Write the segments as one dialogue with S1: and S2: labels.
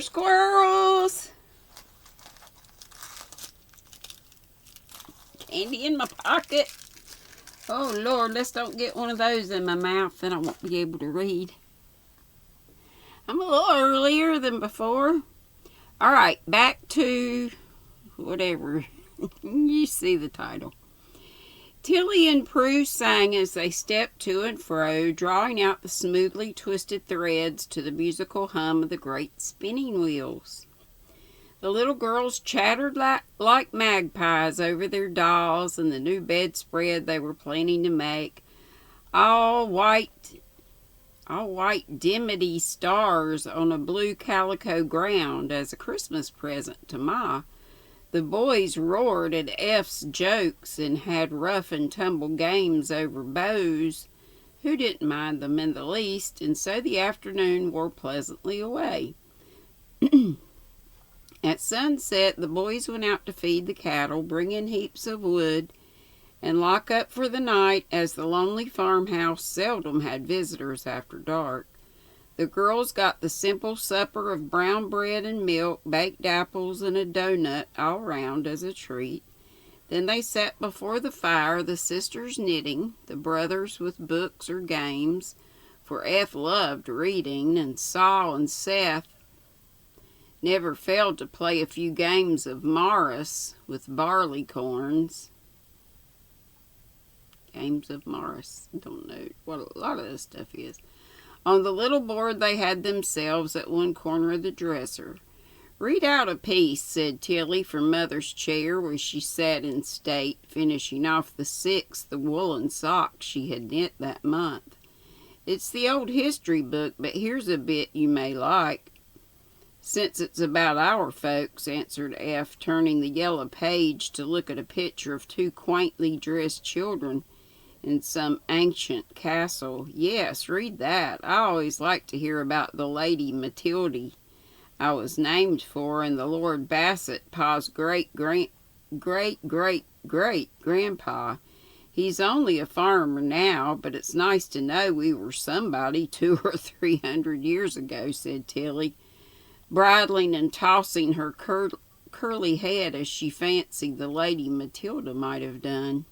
S1: squirrels. Candy in my pocket. Oh, Lord, let's don't get one of those in my mouth, then I won't be able to read. I'm a little earlier than before. All right, back to whatever. You see the title. Tilly and Prue sang as they stepped to and fro, drawing out the smoothly twisted threads to the musical hum of the great spinning wheels. The little girls chattered like magpies over their dolls and the new bedspread they were planning to make, all white dimity stars on a blue calico ground as a Christmas present to Ma. The boys roared at F's jokes and had rough and tumble games over Bo's, who didn't mind them in the least, and so the afternoon wore pleasantly away. At sunset, the boys went out to feed the cattle, bring in heaps of wood, and lock up for the night, as the lonely farmhouse seldom had visitors after dark. The girls got the simple supper of brown bread and milk, baked apples, and a donut all round as a treat. Then they sat before the fire, the sisters knitting, the brothers with books or games, for Eth loved reading, and Saul and Seth never failed to play a few games of Morris with barleycorns. Games of Morris. Don't know what a lot of this stuff is. On the little board they had themselves at one corner of the dresser. "Read out a piece," said Tilly from Mother's chair, where she sat in state, finishing off the 6th woolen sock she had knit that month. "It's the old history book, but here's a bit you may like." "Since it's about our folks," answered F, turning the yellow page to look at a picture of 2 quaintly dressed children in some ancient castle. "Yes, read that. I always like to hear about the Lady Matilde I was named for, and the Lord Bassett, Pa's great-great-great-great-grandpa. He's only a farmer now, but it's nice to know we were somebody 200 or 300 years ago," said Tilly, bridling and tossing her curly head as she fancied the Lady Matilda might have done.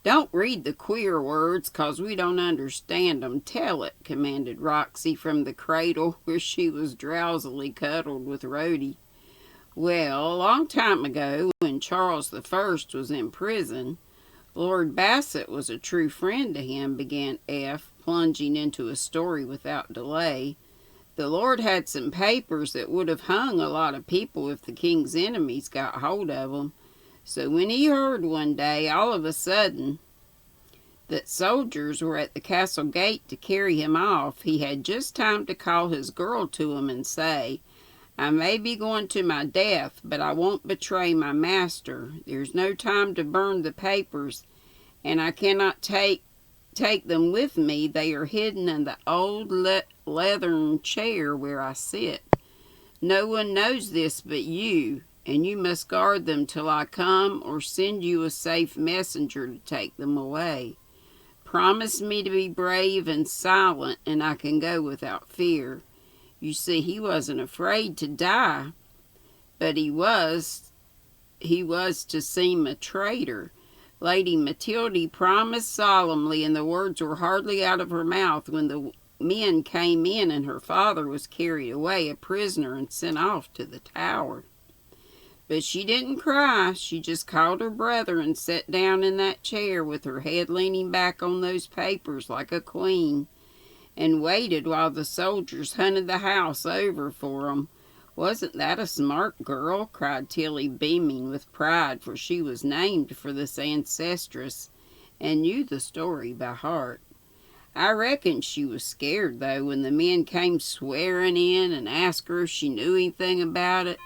S1: "Don't read the queer words, 'cause we don't understand 'em. Tell it," commanded Roxy from the cradle where she was drowsily cuddled with Rhodey. "Well, a long time ago, when Charles the First was in prison, Lord Bassett was a true friend to him," began F, plunging into a story without delay. "The Lord had some papers that would have hung a lot of people if the king's enemies got hold of 'em. So when he heard one day, all of a sudden, that soldiers were at the castle gate to carry him off, he had just time to call his girl to him and say, 'I may be going to my death, but I won't betray my master. There's no time to burn the papers, and I cannot take them with me. They are hidden in the old leathern chair where I sit. No one knows this but you, and you must guard them till I come or send you a safe messenger to take them away. Promise me to be brave and silent, and I can go without fear.' You see, he wasn't afraid to die, but he was to seem a traitor. Lady Matilde promised solemnly, and the words were hardly out of her mouth when the men came in and her father was carried away a prisoner and sent off to the Tower. But she didn't cry. She just called her brother and sat down in that chair with her head leaning back on those papers like a queen, and waited while the soldiers hunted the house over for 'em. Wasn't that a smart girl?" cried Tilly, beaming with pride, for she was named for this ancestress and knew the story by heart. "I reckon she was scared, though, when the men came swearing in and asked her if she knew anything about it.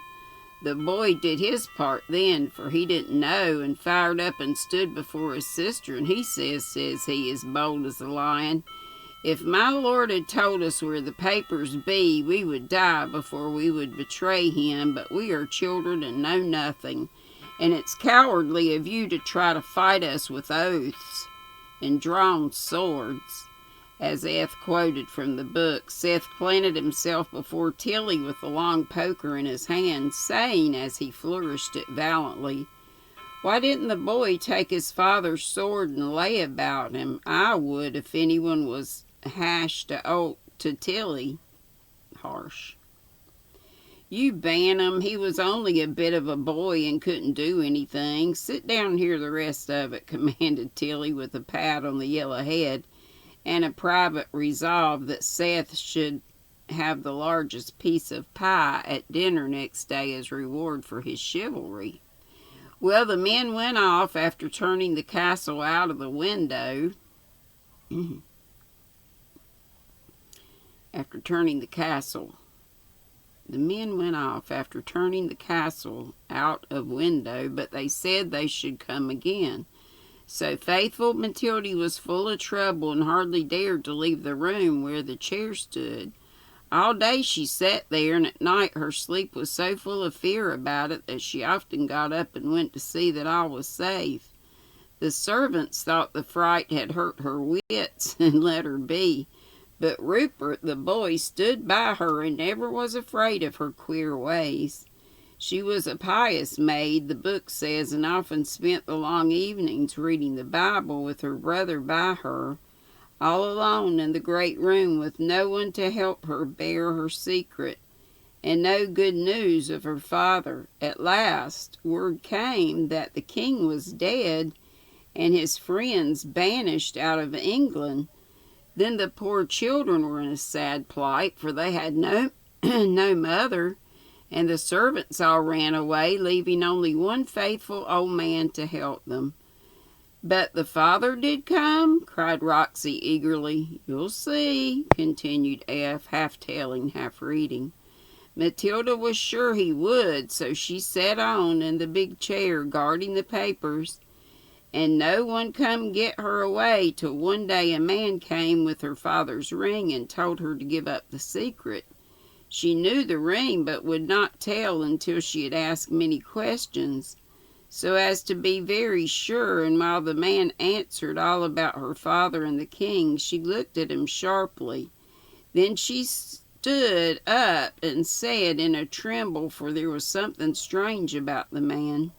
S1: The boy did his part then, for he didn't know, and fired up and stood before his sister, and he says he, as bold as a lion, 'If my lord had told us where the papers be, we would die before we would betray him, but we are children and know nothing, and it's cowardly of you to try to fight us with oaths and drawn swords.' As Eth quoted from the book, Seth planted himself before Tilly with the long poker in his hand, saying as he flourished it valiantly, "Why didn't the boy take his father's sword and lay about him? I would if anyone was to Tilly." Harsh. "You ban him. He was only a bit of a boy and couldn't do anything. Sit down and hear the rest of it," commanded Tilly with a pat on the yellow head and a private resolve that Seth should have the largest piece of pie at dinner next day as reward for his chivalry. Well, the men went off after turning the castle out of the window. after turning the castle. The men went off after turning the castle out of window, but they said they should come again. So faithful Matilda was full of trouble and hardly dared to leave the room where the chair stood. All day she sat there, and at night her sleep was so full of fear about it that she often got up and went to see that all was safe. The servants thought the fright had hurt her wits and let her be, but Rupert, the boy, stood by her and never was afraid of her queer ways. She was a pious maid, the book says, and often spent the long evenings reading the Bible with her brother by her, all alone in the great room with no one to help her bear her secret, and no good news of her father. At last word came that the king was dead and his friends banished out of England. Then the poor children were in a sad plight, for they had no mother, and the servants all ran away, leaving only one faithful old man to help them. "But the father did come?" cried Roxy eagerly. "You'll see," continued F, half telling, half reading. Matilda was sure he would, so she sat on in the big chair, guarding the papers, and no one come get her away till one day a man came with her father's ring and told her to give up the secret. She knew the ring, but would not tell until she had asked many questions, so as to be very sure, and while the man answered all about her father and the king, she looked at him sharply. Then she stood up and said in a tremble, for there was something strange about the man,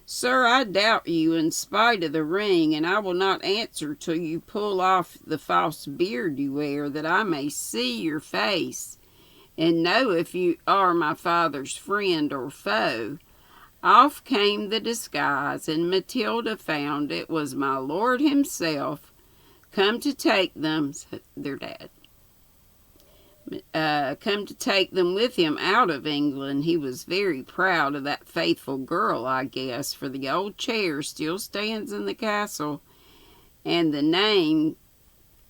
S1: "Sir, I doubt you in spite of the ring, and I will not answer till you pull off the false beard you wear, that I may see your face and know if you are my father's friend or foe." Off came the disguise, and Matilda found it was my lord himself, come to take them, their dad, come to take them with him out of England. He was very proud of that faithful girl, I guess, for the old chair still stands in the castle, and the name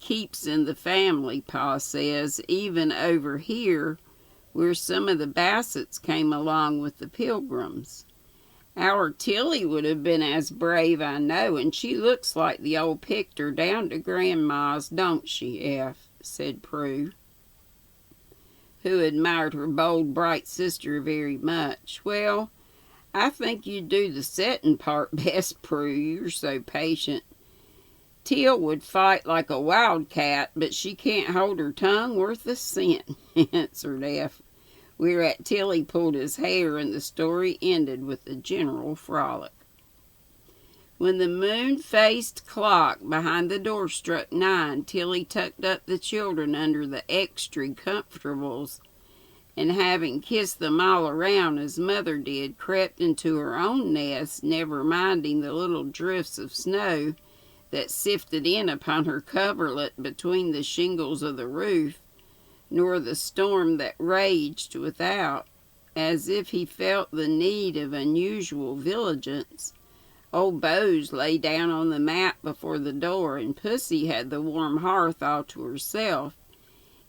S1: keeps in the family, Pa says, even over here, where some of the Bassets came along with the Pilgrims. Our Tilly would have been as brave, I know, and she looks like the old picture down to Grandma's, don't she, F?" said Prue, who admired her bold, bright sister very much. "Well, I think you do the settin' part best, Prue. You're so patient. Till would fight like a wildcat, but she can't hold her tongue worth a cent," answered F, whereat Tilly pulled his hair, and the story ended with a general frolic. When the moon-faced clock behind the door struck 9, Tilly tucked up the children under the extra comfortables, and having kissed them all around as mother did, crept into her own nest, never minding the little drifts of snow that sifted in upon her coverlet between the shingles of the roof, nor the storm that raged without. As if he felt the need of unusual vigilance, old Bose lay down on the mat before the door, and Pussy had the warm hearth all to herself.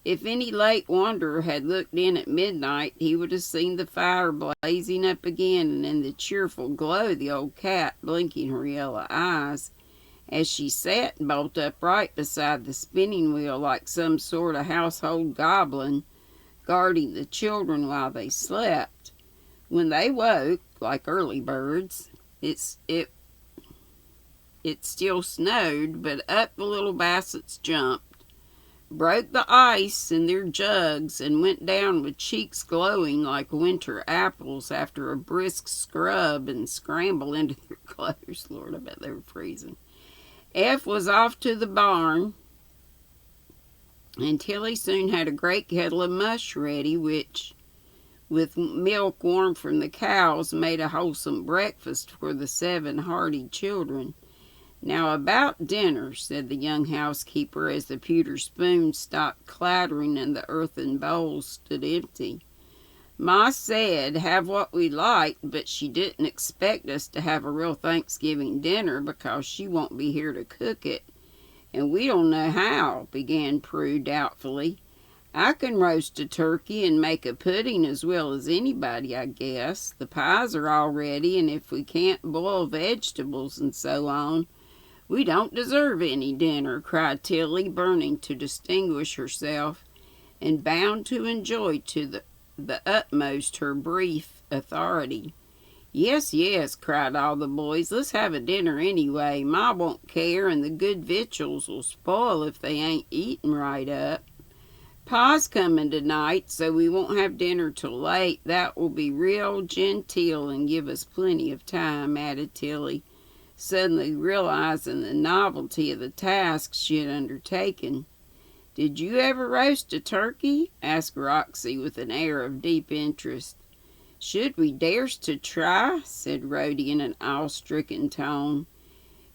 S1: If any late wanderer had looked in at midnight, he would have seen the fire blazing up again, and in the cheerful glow the old cat blinking her yellow eyes, as she sat bolt upright beside the spinning wheel like some sort of household goblin, guarding the children while they slept. When they woke, like early birds, it still snowed, but up the little Bassets jumped. broke the ice in their jugs, and went down with cheeks glowing like winter apples after a brisk scrub and scramble into their clothes. Lord, I bet they were freezing. F was off to the barn, and Tilly soon had a great kettle of mush ready, which, with milk warm from the cows, made a wholesome breakfast for the 7 hearty children. "Now about dinner," said the young housekeeper as the pewter spoons stopped clattering and the earthen bowls stood empty. "Ma said have what we liked, but she didn't expect us to have a real Thanksgiving dinner because she won't be here to cook it, and we don't know how," began Prue doubtfully. "I can roast a turkey and make a pudding as well as anybody, I guess. The pies are all ready, and if we can't boil vegetables and so on, we don't deserve any dinner," cried Tilly, burning to distinguish herself and bound to enjoy to the utmost her brief authority. "Yes, yes," cried all the boys. "Let's have a dinner anyway. Ma won't care, and the good victuals will spoil if they ain't eaten right up. Pa's coming tonight, so we won't have dinner till late. That will be real genteel and give us plenty of time," added Tilly, suddenly realizing the novelty of the task she had undertaken. "Did you ever roast a turkey?" asked Roxy with an air of deep interest. "Should we dares to try?" said Rhodey in an awe-stricken tone.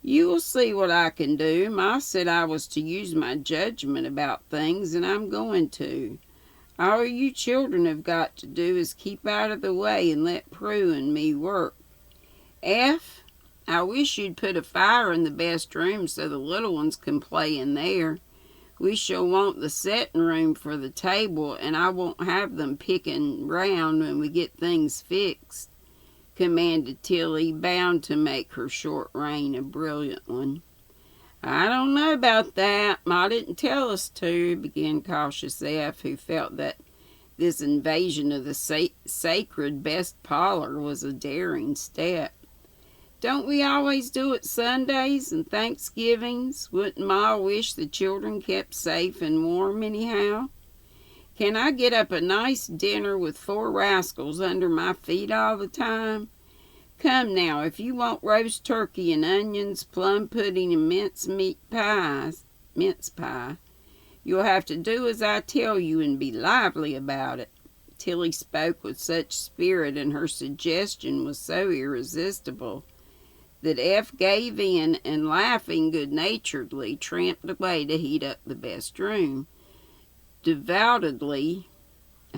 S1: "You will see what I can do. Ma said I was to use my judgment about things, and I'm going to. All you children have got to do is keep out of the way and let Prue and me work. F, I wish you'd put a fire in the best room so the little ones can play in there. We shall want the setting room for the table, and I won't have them picking round when we get things fixed," commanded Tilly, bound to make her short reign a brilliant one. "I don't know about that. Ma didn't tell us to," began cautious F, who felt that this invasion of the sacred best parlor was a daring step. "Don't we always do it Sundays and Thanksgivings? Wouldn't Ma wish the children kept safe and warm anyhow? Can I get up a nice dinner with 4 rascals under my feet all the time? Come now, if you want roast turkey and onions, plum pudding, and mince pie, you'll have to do as I tell you and be lively about it." Tilly spoke with such spirit, and her suggestion was so irresistible, that F gave in and, laughing good-naturedly, tramped away to heat up the best room, devoutly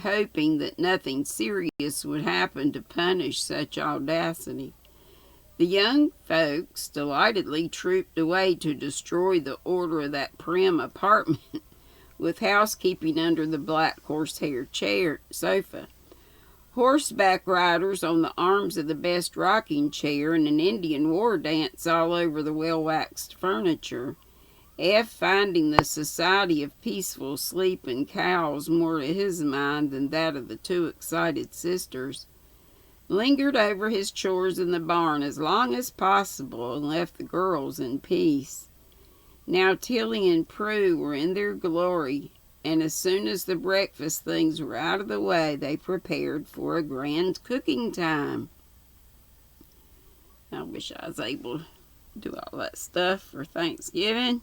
S1: hoping that nothing serious would happen to punish such audacity. The young folks delightedly trooped away to destroy the order of that prim apartment, with housekeeping under the black horsehair sofa, horseback riders on the arms of the best rocking chair, and an Indian war dance all over the well-waxed furniture. F, finding the society of peaceful sleep and cows more to his mind than that of the 2 excited sisters, lingered over his chores in the barn as long as possible and left the girls in peace. Now Tilly and Prue were in their glory, and as soon as the breakfast things were out of the way, they prepared for a grand cooking time. I wish I was able to do all that stuff for Thanksgiving.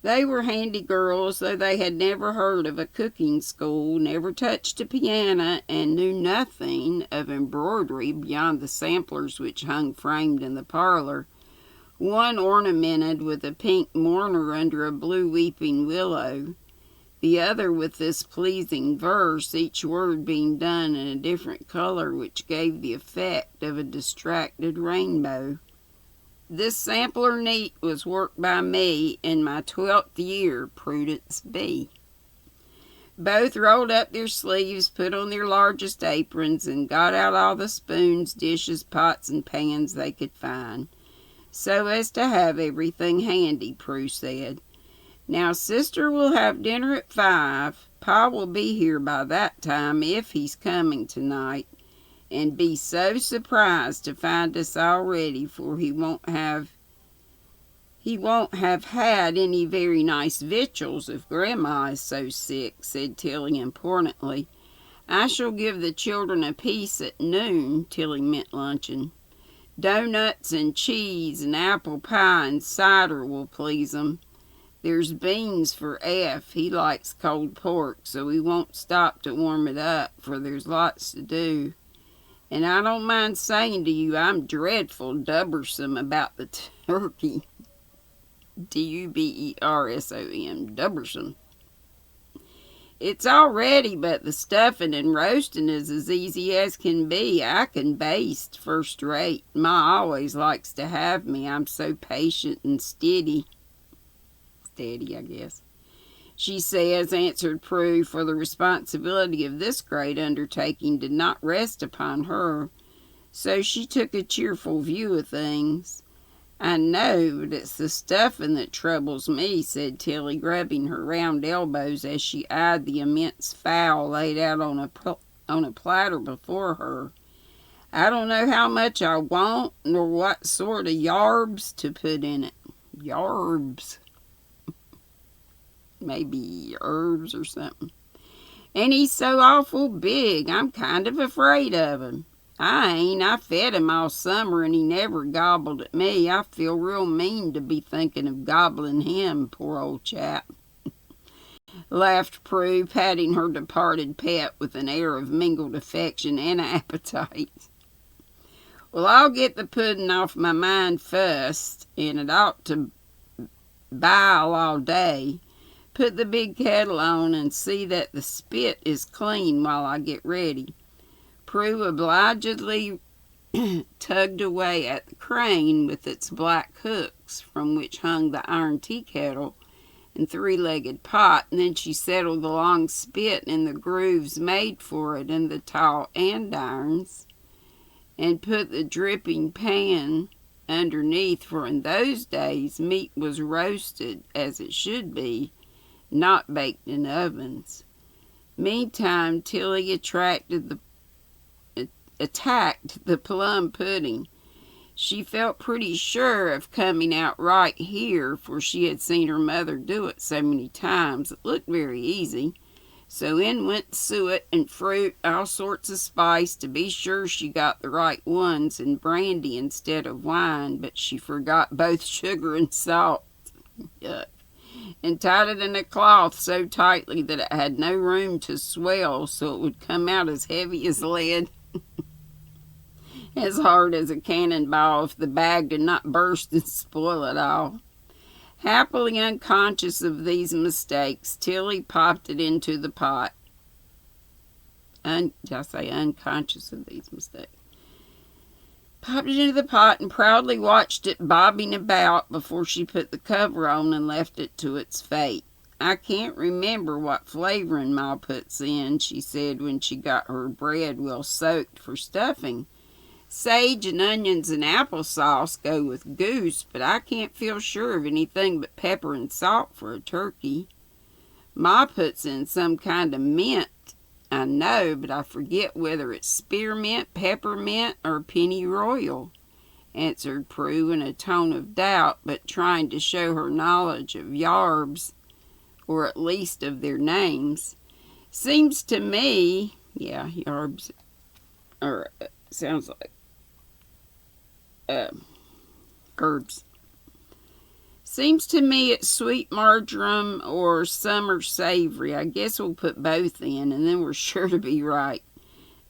S1: They were handy girls, though they had never heard of a cooking school, never touched a piano, and knew nothing of embroidery beyond the samplers which hung framed in the parlor, one ornamented with a pink mourner under a blue weeping willow, the other with this pleasing verse, each word being done in a different color, which gave the effect of a distracted rainbow. "This sampler neat was worked by me in my 12th year, Prudence B." Both rolled up their sleeves, put on their largest aprons, and got out all the spoons, dishes, pots, and pans they could find, so as to have everything handy, Prue said. "Now, sister will have dinner at 5. Pa will be here by that time, if he's coming tonight, and be so surprised to find us all ready, for he won't have He won't have had any very nice victuals if Grandma is so sick, said Tilly importantly. I shall give the children a piece at noon. Tilly meant luncheon. Doughnuts and cheese and apple pie and cider will please 'em. There's beans for F. He likes cold pork, so we won't stop to warm it up, for there's lots to do. And I don't mind saying to you I'm dreadful dubbersome about the turkey. Dubbersom, dubbersome. It's all ready, but the stuffing and roasting is as easy as can be. I can baste first rate. Ma always likes to have me. I'm so patient and steady. Steady, I guess. She says, answered Prue, for the responsibility of this great undertaking did not rest upon her, so she took a cheerful view of things. I know, but it's the stuffing that troubles me, said Tilly, rubbing her round elbows as she eyed the immense fowl laid out on a platter before her. I don't know how much I want, nor what sort of yarbs to put in it. Yarbs. Maybe herbs or something. And he's so awful big, I'm kind of afraid of him. I ain't. I fed him all summer and he never gobbled at me. I feel real mean to be thinking of gobbling him, poor old chap. Laughed Prue, patting her departed pet with an air of mingled affection and appetite. Well, I'll get the pudding off my mind first, and it ought to bile all day. Put the big kettle on and see that the spit is clean while I get ready. Prue obligingly tugged away at the crane with its black hooks, from which hung the iron tea kettle and three-legged pot, and then she settled the long spit in the grooves made for it in the tall andirons, and put the dripping pan underneath, for in those days meat was roasted as it should be, not baked in ovens. Meantime, Tilly attacked the plum pudding. She felt pretty sure of coming out right here, for she had seen her mother do it so many times. It looked very easy. So in went suet and fruit, all sorts of spice, to be sure she got the right ones, and brandy instead of wine, but she forgot both sugar and salt. Yuck. And tied it in a cloth so tightly that it had no room to swell, so it would come out as heavy as lead. As hard as a cannonball if the bag did not burst and spoil it all. Happily unconscious of these mistakes, Tilly popped it into the pot. Did I say unconscious of these mistakes? Popped it into the pot and proudly watched it bobbing about before she put the cover on and left it to its fate. I can't remember what flavoring Ma puts in, she said when she got her bread well soaked for stuffing. Sage and onions and applesauce go with goose, but I can't feel sure of anything but pepper and salt for a turkey. Ma puts in some kind of mint, I know, but I forget whether it's spearmint, peppermint, or pennyroyal, answered Prue in a tone of doubt, but trying to show her knowledge of yarbs, or at least of their names. Seems to me, yarbs, or sounds like herbs. Seems to me it's sweet marjoram or summer savory. I guess we'll put both in, and then we're sure to be right.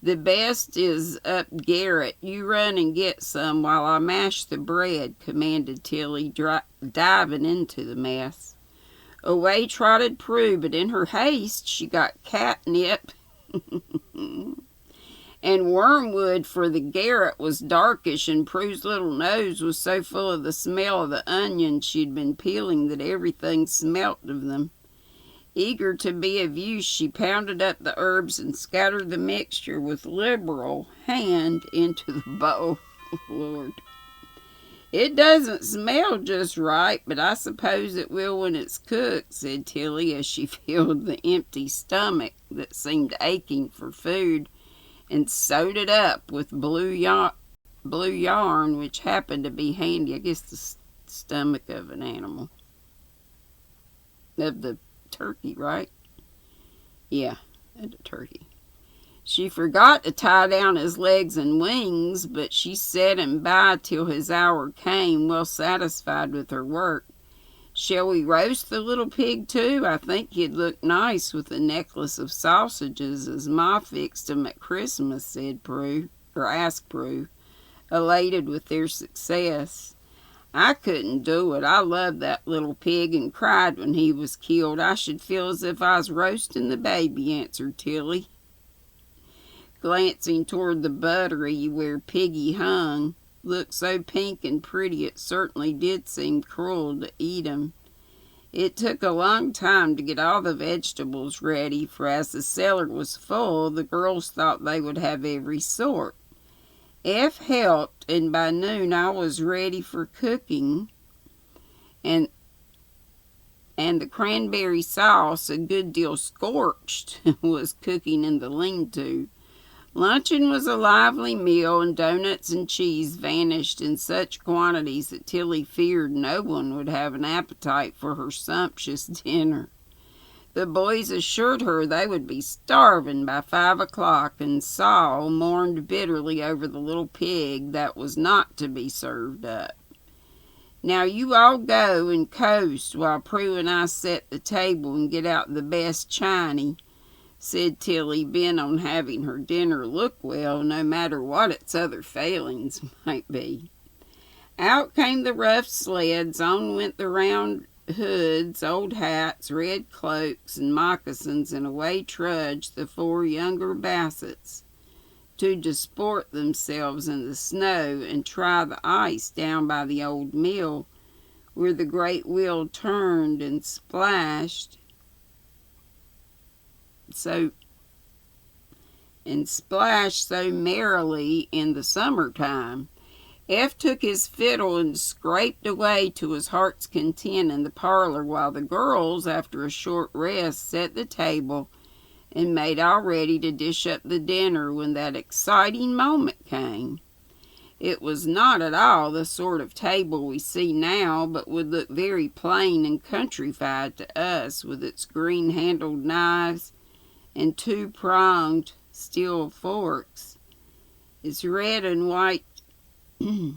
S1: The best is up garret. You run and get some while I mash the bread, commanded Tilly, diving into the mess. Away trotted Prue, but in her haste she got catnip and wormwood, for the garret was darkish, and Prue's little nose was so full of the smell of the onions she'd been peeling that everything smelt of them. Eager to be of use, she pounded up the herbs and scattered the mixture with liberal hand into the bowl. Lord. It doesn't smell just right, but I suppose it will when it's cooked, said Tilly as she filled the empty stomach that seemed aching for food and sewed it up with blue yarn, which happened to be handy. I guess the the stomach of an animal. Of the turkey, right? Yeah, of the turkey. She forgot to tie down his legs and wings, but she set him by till his hour came, well satisfied with her work. Shall we roast the little pig too? I think he'd look nice with a necklace of sausages as Ma fixed him at Christmas, said Prue, or asked Prue, elated with their success. I couldn't do it. I loved that little pig and cried when he was killed. I should feel as if I was roasting the baby, answered Tilly, glancing toward the buttery where Piggy hung. Looked so pink and pretty it certainly did seem cruel to eat him. It took a long time to get all the vegetables ready, for as the cellar was full, the girls thought they would have every sort. F helped, and by noon I was ready for cooking, and the cranberry sauce, a good deal scorched, was cooking in the lean-to. Luncheon was a lively meal, and doughnuts and cheese vanished in such quantities that Tilly feared no one would have an appetite for her sumptuous dinner. The boys assured her they would be starving by 5 o'clock, and Saul mourned bitterly over the little pig that was not to be served up. Now you all go and coast while Prue and I set the table and get out the best chiny, said Tilly, bent on having her dinner look well, no matter what its other failings might be. Out came the rough sleds, on went the round hoods, old hats, red cloaks, and moccasins, and away trudged the 4 younger Bassets to disport themselves in the snow and try the ice down by the old mill, where the great wheel turned and splashed so merrily in the summertime. F took his fiddle and scraped away to his heart's content in the parlor, while the girls, after a short rest, set the table and made all ready to dish up the dinner when that exciting moment came. It was not at all the sort of table we see now, but would look very plain and countrified to us, with its green-handled knives and 2-pronged steel forks. Its red and white wait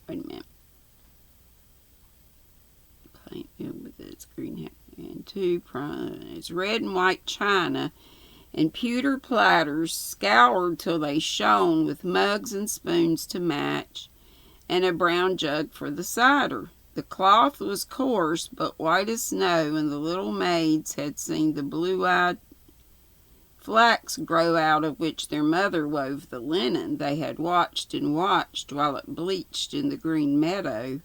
S1: a minute. With its green and 2-pronged. Its red and white china and pewter platters, scoured till they shone, with mugs and spoons to match, and a brown jug for the cider. The cloth was coarse, but white as snow, and the little maids had seen the blue-eyed flax grow out of which their mother wove the linen. They had watched and watched while it bleached in the green meadow.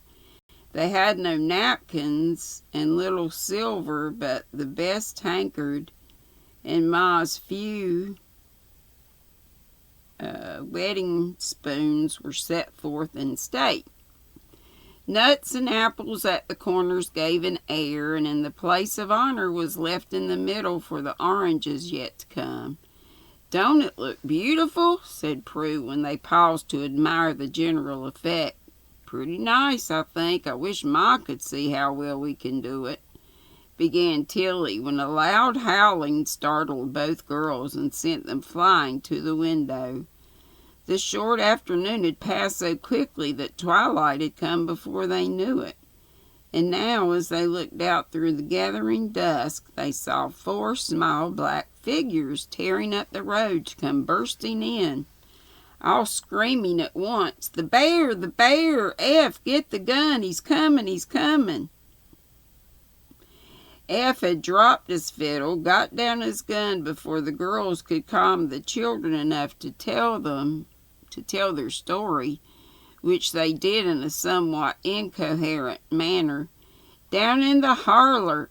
S1: They had no napkins and little silver, but the best tankard and Ma's few wedding spoons were set forth in state. Nuts and apples at the corners gave an air, and in the place of honor was left in the middle for the oranges yet to come. "Don't it look beautiful?" said Prue when they paused to admire the general effect. "Pretty nice, I think. I wish Ma could see how well we can do it," began Tilly, when a loud howling startled both girls and sent them flying to the window. The short afternoon had passed so quickly that twilight had come before they knew it, and now, as they looked out through the gathering dusk, they saw 4 small black figures tearing up the road to come bursting in, all screaming at once, "The bear! The bear! F, get the gun! He's coming! He's coming!" F had dropped his fiddle, got down his gun before the girls could calm the children enough to tell their story, which they did in a somewhat incoherent manner. Down in the holler,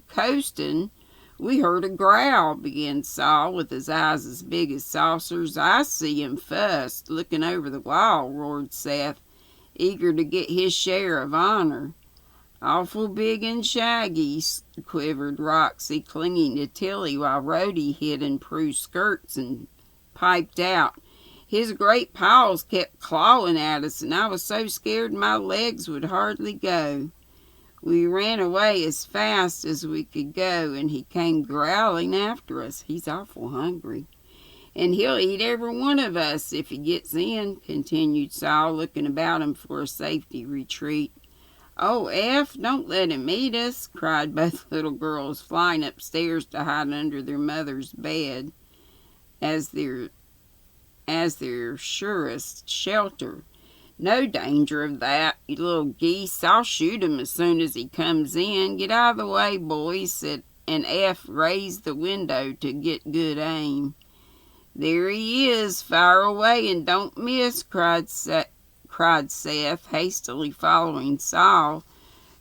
S1: coastin', we heard a growl," began Saul, with his eyes as big as saucers. "I see him fust, looking over the wall," roared Seth, eager to get his share of honor. "Awful big and shaggy," quivered Roxy, clinging to Tilly, while Rhodey hid in Prue's skirts and piped out, His great paws kept clawing at us, and I was so scared my legs would hardly go. We ran away as fast as we could go, and he came growling after us. He's awful hungry. And he'll eat every one of us if he gets in," continued Saul, looking about him for a safety retreat. "Oh, Eph, don't let him eat us," cried both little girls, flying upstairs to hide under their mother's bed as their surest shelter. "No danger of that, you little geese. I'll shoot him as soon as he comes in. Get out of the way, boys," and Eph raised the window to get good aim. "There he is. Fire away and don't miss," cried Seth, hastily following Saul,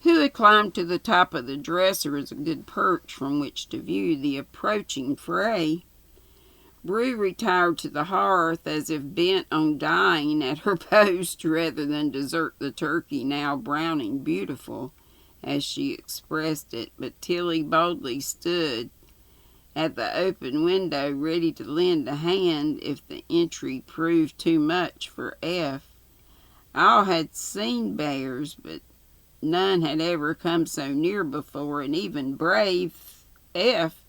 S1: who had climbed to the top of the dresser as a good perch from which to view the approaching fray. Brue retired to the hearth as if bent on dying at her post rather than desert the turkey, now browning beautiful, as she expressed it, but Tilly boldly stood at the open window, ready to lend a hand if the entry proved too much for Eph. All had seen bears, but none had ever come so near before, and even brave Eph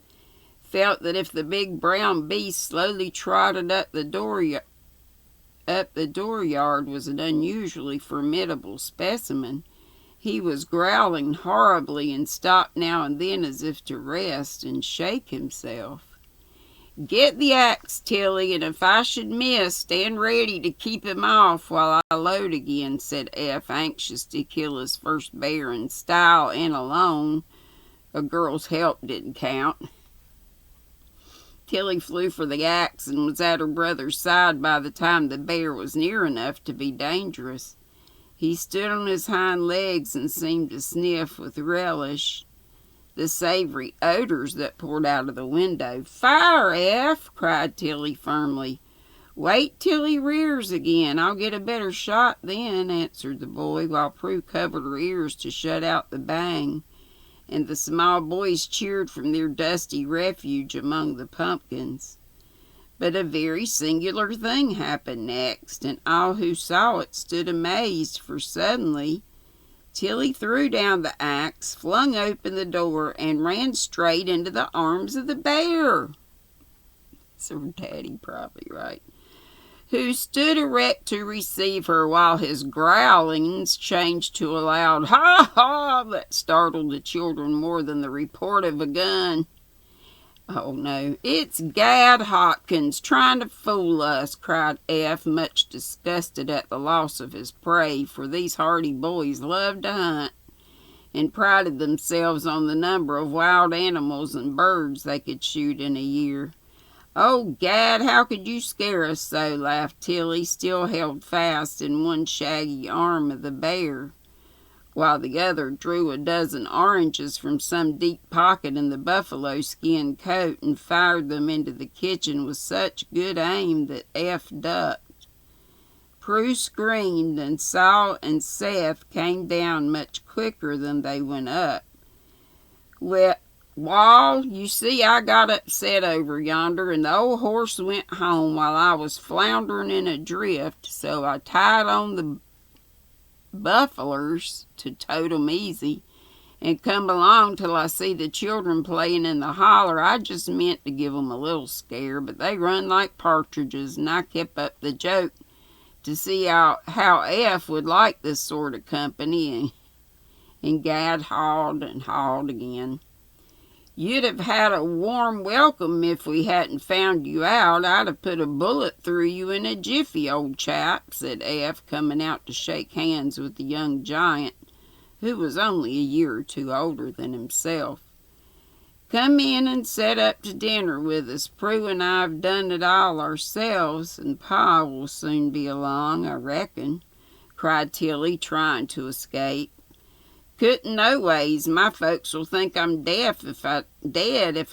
S1: felt that if the big brown beast slowly trotted up the dooryard was an unusually formidable specimen. He was growling horribly and stopped now and then as if to rest and shake himself. "Get the axe, Tilly, and if I should miss, stand ready to keep him off while I load again," said Eph, anxious to kill his first bear in style and alone. A girl's help didn't count. Tilly flew for the axe and was at her brother's side by the time the bear was near enough to be dangerous. He stood on his hind legs and seemed to sniff with relish the savory odors that poured out of the window. "Fire, Eph!" cried Tilly firmly. "Wait till he rears again. I'll get a better shot then," answered the boy, while Prue covered her ears to shut out the bang, and the small boys cheered from their dusty refuge among the pumpkins. But a very singular thing happened next, and all who saw it stood amazed, for suddenly Tilly threw down the axe, flung open the door, and ran straight into the arms of the bear. It's her daddy, probably, right? Who stood erect to receive her, while his growlings changed to a loud "ha ha" that startled the children more than the report of a gun. "Oh no, it's Gad Hopkins trying to fool us," cried Eph, much disgusted at the loss of his prey, for these hardy boys loved to hunt and prided themselves on the number of wild animals and birds they could shoot in a year. "Oh, Gad, how could you scare us so?" laughed Tilly, still held fast in one shaggy arm of the bear, while the other drew a dozen oranges from some deep pocket in the buffalo skin coat and fired them into the kitchen with such good aim that Eph ducked. Prue screamed, and Saul and Seth came down much quicker than they went up. "Wall, you see, I got upset over yonder, and the old horse went home while I was floundering in a drift, so I tied on the buffalers to tote 'em easy, and come along till I see the children playing in the holler. I just meant to give 'em a little scare, but they run like partridges, and I kept up the joke to see how Eph would like this sort of company, and Gad hawed and hawed again. "You'd have had a warm welcome if we hadn't found you out. I'd have put a bullet through you in a jiffy, old chap," said Eph, coming out to shake hands with the young giant, who was only a year or two older than himself. "Come in and set up to dinner with us. Prue and I have done it all ourselves, and Pa will soon be along, I reckon," cried Tilly, trying to escape. "Couldn't no ways. My folks will think I'm dead if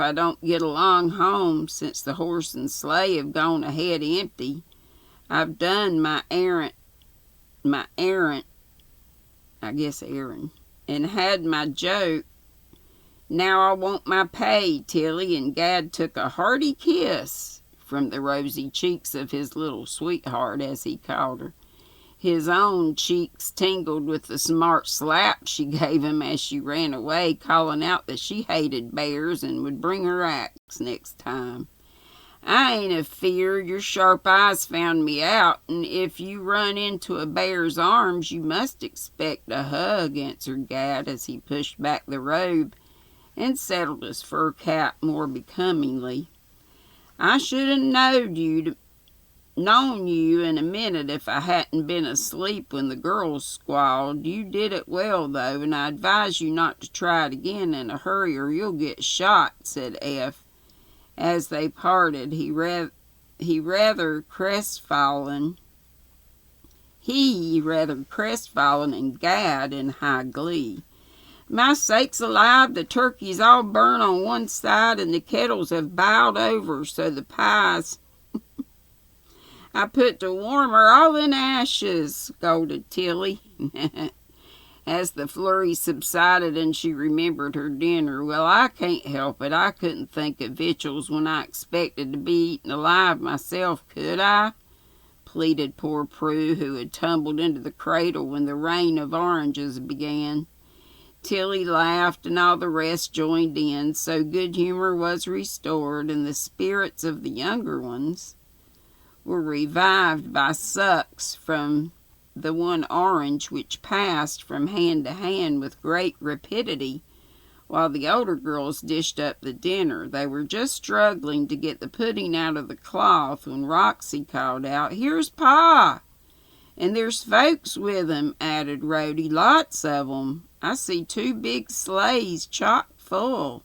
S1: I don't get along home, since the horse and sleigh have gone ahead empty. I've done my errand, and had my joke. Now I want my pay, Tilly," and Gad took a hearty kiss from the rosy cheeks of his little sweetheart, as he called her. His own cheeks tingled with the smart slap she gave him as she ran away, calling out that she hated bears and would bring her axe next time. "I ain't afeard. Your sharp eyes found me out, and if you run into a bear's arms, you must expect a hug," answered Gad as he pushed back the robe and settled his fur cap more becomingly. "I should have known you in a minute if I hadn't been asleep when the girls squalled. You did it well, though, and I advise you not to try it again in a hurry or you'll get shot," said Eph. As they parted, he rather crestfallen, and Gad in high glee. "My sakes alive, the turkey's all burnt on one side and the kettles have biled over, so the pies I put to warm are all in ashes," scolded Tilly. As the flurry subsided and she remembered her dinner. "Well, I can't help it. I couldn't think of victuals when I expected to be eaten alive myself, could I?" pleaded poor Prue, who had tumbled into the cradle when the rain of oranges began. Tilly laughed, and all the rest joined in, so good humor was restored, and the spirits of the younger ones were revived by sucks from the one orange which passed from hand to hand with great rapidity, while the older girls dished up the dinner. They were just struggling to get the pudding out of the cloth when Roxy called out, "Here's Pa! And there's folks with him," added Rhody. "Lots of 'em. I see 2 big sleighs chock full,"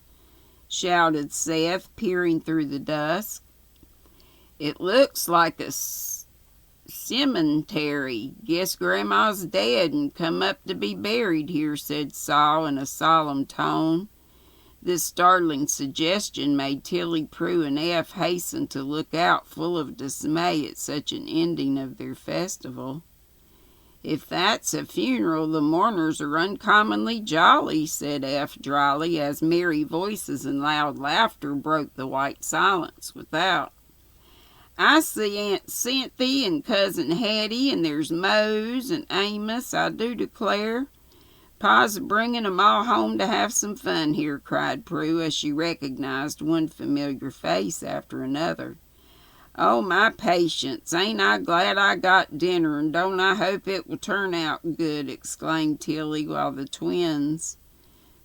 S1: shouted Seth, peering through the dusk. "It looks like a cemetery. Guess Grandma's dead and come up to be buried here," said Saul in a solemn tone. This startling suggestion made Tilly, Prue, and Eph hasten to look out, full of dismay at such an ending of their festival. "If that's a funeral, the mourners are uncommonly jolly," said Eph dryly, as merry voices and loud laughter broke the white silence without. "I see Aunt Cynthia and Cousin Hetty, and there's Mose and Amos, I do declare. Pa's bringing 'em all home to have some fun here," cried Prue, as she recognized one familiar face after another. "Oh, my patience, ain't I glad I got dinner, and don't I hope it will turn out good," exclaimed Tilly, while the twins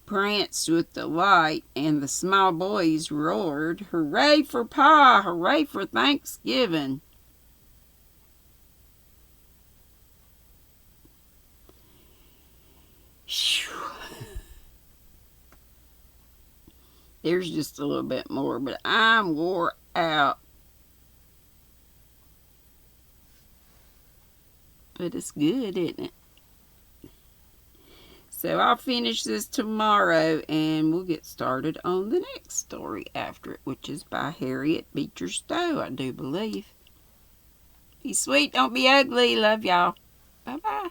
S1: pranced with delight, and the small boys roared, "Hooray for Pa! Hooray for Thanksgiving!" There's just a little bit more, but I'm wore out. But it's good, isn't it? So I'll finish this tomorrow, and we'll get started on the next story after it, which is by Harriet Beecher Stowe, I do believe. Be sweet, don't be ugly. Love y'all. Bye-bye.